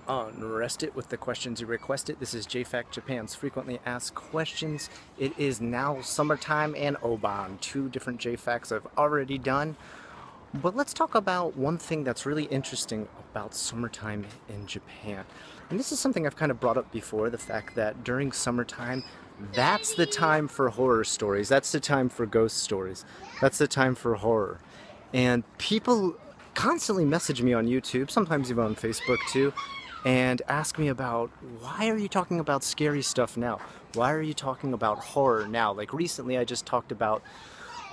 unrest it with the questions you requested. This is JFAQ Japan's frequently asked questions. It is now summertime and Oban, two different JFAQs I've already done. But let's talk about one thing that's really interesting about summertime in Japan. And this is something I've kind of brought up before, the fact that during summertime, that's the time for horror stories. That's the time for ghost stories. That's the time for horror. And people constantly message me on YouTube, sometimes even on Facebook too, and ask me about, why are you talking about scary stuff now? Why are you talking about horror now? Like recently I just talked about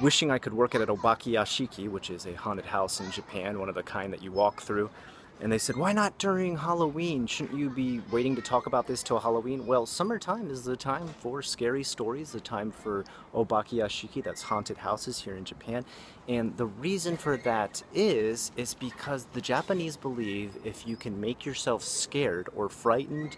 wishing I could work at an Obakeyashiki, which is a haunted house in Japan, one of the kind that you walk through. And they said, why not during Halloween? Shouldn't you be waiting to talk about this till Halloween? Well, summertime is the time for scary stories, the time for Obakeyashiki, that's haunted houses here in Japan. And the reason for that is because the Japanese believe if you can make yourself scared or frightened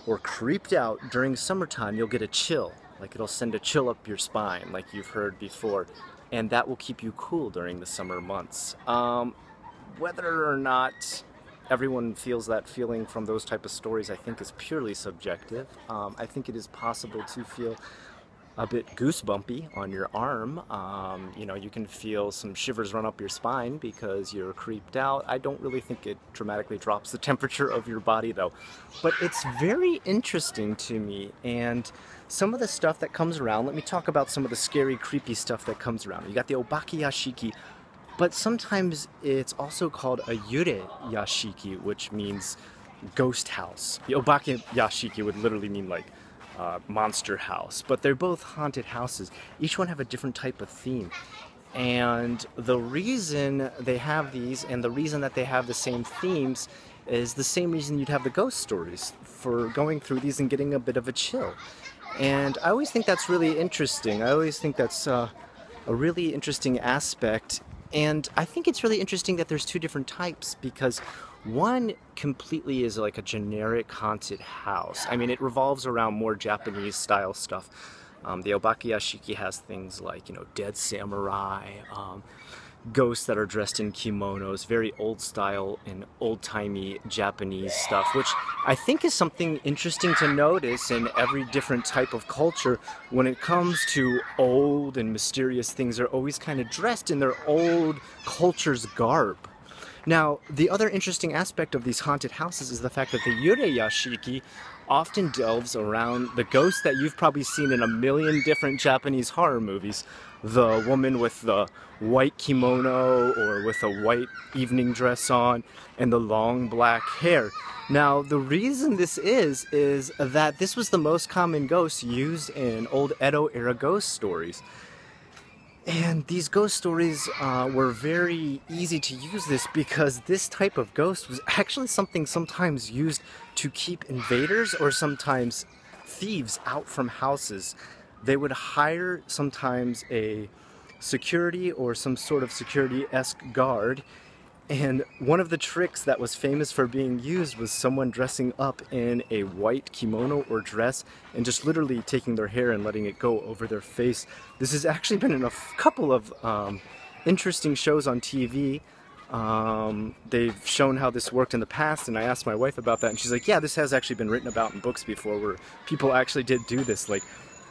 or creeped out during summertime, you'll get a chill. Like it'll send a chill up your spine, like you've heard before. And that will keep you cool during the summer months. Whether or not everyone feels that feeling from those type of stories, I think is purely subjective. I think it is possible to feel a bit goosebumpy on your arm. You know, you can feel some shivers run up your spine because you're creeped out. I don't really think it dramatically drops the temperature of your body though. But it's very interesting to me, and some of the stuff that comes around, let me talk about some of the scary, creepy stuff that comes around. You got the Obakeyashiki, but sometimes it's also called a Yashiki, which means ghost house. The Obakeyashiki would literally mean like monster house, but they're both haunted houses. Each one have a different type of theme. And the reason they have these, and the reason that they have the same themes, is the same reason you'd have the ghost stories, for going through these and getting a bit of a chill. And I always think that's really interesting. I always think that's a really interesting aspect. And I think it's really interesting that there's two different types, because one completely is like a generic haunted house. I mean, it revolves around more Japanese style stuff. The Obakeyashiki has things like, you know, dead samurai, ghosts that are dressed in kimonos, very old style and old-timey Japanese stuff, which I think is something interesting to notice in every different type of culture. When it comes to old and mysterious things, they're always kind of dressed in their old culture's garb. Now, the other interesting aspect of these haunted houses is the fact that the Yashiki often delves around the ghosts that you've probably seen in a million different Japanese horror movies. The woman with the white kimono or with a white evening dress on and the long black hair. Now, the reason this is that this was the most common ghost used in old Edo-era ghost stories. And these ghost stories were very easy to use this because this type of ghost was actually something sometimes used to keep invaders or sometimes thieves out from houses. They would hire sometimes a security or some sort of security-esque guard. And one of the tricks that was famous for being used was someone dressing up in a white kimono or dress and just literally taking their hair and letting it go over their face. This has actually been in a couple of interesting shows on TV. They've shown how this worked in the past, and I asked my wife about that, and she's like, yeah, this has actually been written about in books before, where people actually did do this, like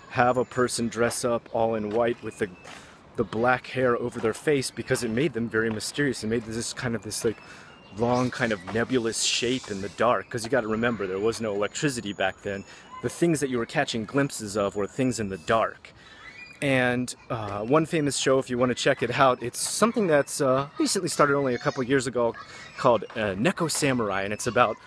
have a person dress up all in white with the black hair over their face, because it made them very mysterious. It made this kind of this like long kind of nebulous shape in the dark, because you got to remember there was no electricity back then. The things that you were catching glimpses of were things in the dark. And one famous show, if you want to check it out, it's something that's recently started only a couple years ago, called Neko Samurai, and it's about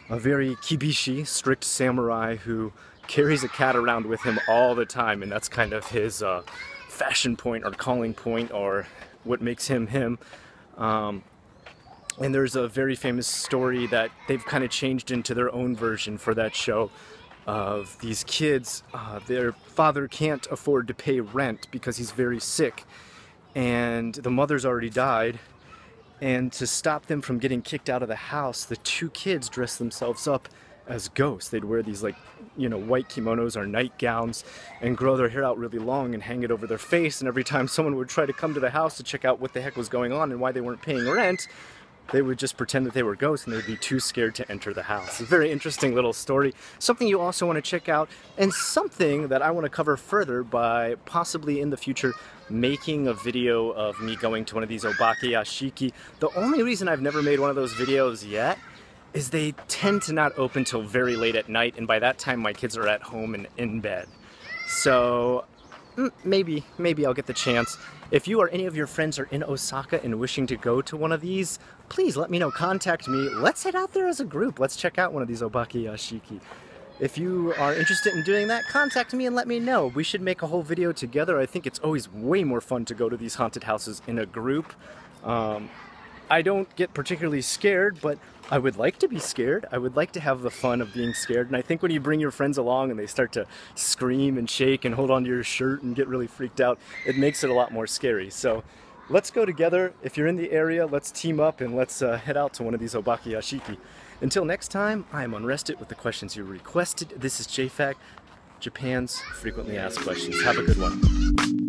a very kibishi, strict samurai who carries a cat around with him all the time, and that's kind of his fashion point or calling point, or what makes him him. And there's a very famous story that they've kind of changed into their own version for that show, of these kids, their father can't afford to pay rent because he's very sick, and the mother's already died, and to stop them from getting kicked out of the house, the two kids dress themselves up as ghosts. They'd wear these, like, you know, white kimonos or nightgowns and grow their hair out really long and hang it over their face, and every time someone would try to come to the house to check out what the heck was going on and why they weren't paying rent, they would just pretend that they were ghosts and they'd be too scared to enter the house. It's a very interesting little story. Something you also want to check out, and something that I want to cover further by possibly in the future making a video of me going to one of these Obakeyashiki. The only reason I've never made one of those videos yet is they tend to not open till very late at night, and by that time my kids are at home and in bed. So maybe I'll get the chance. If you or any of your friends are in Osaka and wishing to go to one of these, please let me know. Contact me. Let's head out there as a group. Let's check out one of these Obakeyashiki. If you are interested in doing that, contact me and let me know. We should make a whole video together. I think it's always way more fun to go to these haunted houses in a group. I don't get particularly scared, but I would like to be scared. I would like to have the fun of being scared. And I think when you bring your friends along and they start to scream and shake and hold onto your shirt and get really freaked out, it makes it a lot more scary. So let's go together. If you're in the area, let's team up and let's head out to one of these Obakeyashiki. Until next time, I am Unrested with the questions you requested. This is JFAQ, Japan's frequently asked questions. Have a good one.